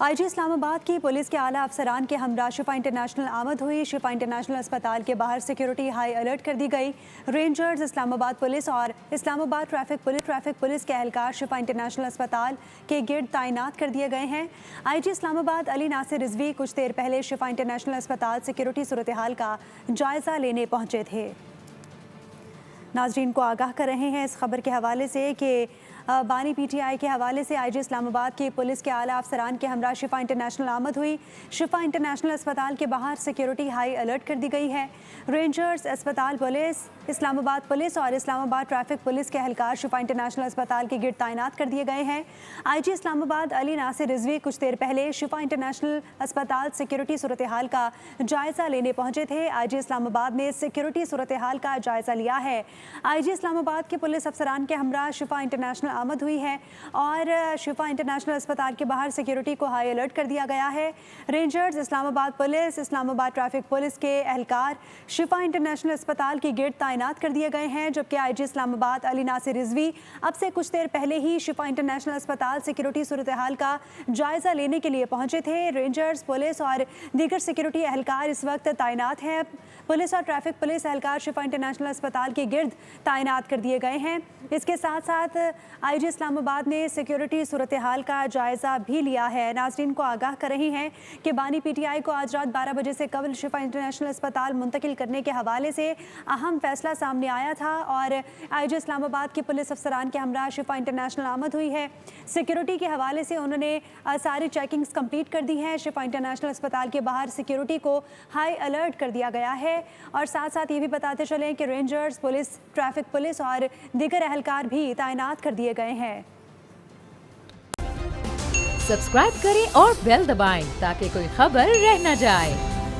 आई जी इस्लामाबाद की पुलिस के आला अफसरान के हमरा शिफा इंटरनेशनल आमद हुई। शिफा इंटरनेशनल अस्पताल के बाहर सिक्योरिटी हाई अलर्ट कर दी गई। रेंजर्स, इस्लामाबाद पुलिस और इस्लामाबाद ट्रैफिक पुलिस के एहलकार शिफा इंटरनेशनल अस्पताल के गिर्द तैनात कर दिए गए हैं। आई जी इस्लामाबाद अली नासिर रिजवी कुछ देर पहले शिफा इंटरनेशनल अस्पताल सिक्योरिटी सूरत हाल का जायज़ा लेने पहुँचे थे। नाजरीन को आगाह कर रहे हैं इस खबर के हवाले से कि बानी PTI के हवाले से IG इस्लामाबाद की पुलिस के आला अफसरान के हमरा शिफा इंटरनेशनल आमद हुई। शिफा इंटरनेशनल अस्पताल के बाहर सिक्योरिटी हाई अलर्ट कर दी गई है। रेंजर्स, अस्पताल पुलिस, इस्लामाबाद पुलिस और इस्लामाबाद ट्रैफिक पुलिस के एहलकार शिफा इंटरनेशनल अस्पताल के गिर्द तैनात कर दिए गए हैं। IG इस्लामाबाद अली नासिर रिजवी कुछ देर पहले शिफा इंटरनेशनल अस्पताल सिक्योरिटी सूरत हाल का जायज़ा लेने पहुंचे थे। IG इस्लामाबाद ने सिक्योरिटी सूरत हाल का जायज़ा लिया है। IG इस्लामाबाद के पुलिस अफसरान के हमरा शिफा इंटरनेशनल आमद हुई है और शिफा इंटरनेशनल अस्पताल के बाहर सिक्योरिटी को हाई अलर्ट कर दिया गया है। Rangers, Islamabad police, Islamabad traffic police के एहलकार शिफा इंटरनेशनल अस्पताल के गिर्द तैनात कर दिए गए हैं, जबकि IG इस्लामाबाद अली नासिर रिजवी अब से कुछ देर पहले ही शिफा इंटरनेशनल अस्पताल सिक्योरिटी सूरत हाल का जायज़ा लेने के लिए पहुंचे थे। रेंजर्स, पुलिस और दीगर सिक्योरिटी एहलकार इस वक्त तैनात हैं। पुलिस और ट्रैफिक पुलिस एहलकार शिफा इंटरनेशनल अस्पताल के गिर्द तैनात कर दिए गए हैं। इसके साथ साथ IG इस्लामाबाद ने सिक्योरिटी सूरत हाल का जायज़ा भी लिया है। नाज़रीन को आगाह कर रही हैं कि बानी PTI को आज रात 12 बजे से कबल शिफा इंटरनेशनल अस्पताल मुंतकिल करने के हवाले से अहम फैसला सामने आया था और IG इस्लामाबाद के पुलिस अफसरान के हमरा शिफा इंटरनेशनल आमद हुई है। सिक्योरिटी के हवाले से उन्होंने सारी चेकिंग्स कंप्लीट कर दी हैं। शिफा इंटरनेशनल अस्पताल के बाहर सिक्योरिटी को हाई अलर्ट कर दिया गया है और साथ साथ ये भी बताते चलें कि रेंजर्स, पुलिस, ट्रैफिक पुलिस और दीगर एहलकार भी तैनात कर दिए गए हैं। सब्सक्राइब करें और बेल दबाएं ताकि कोई खबर रह न जाए।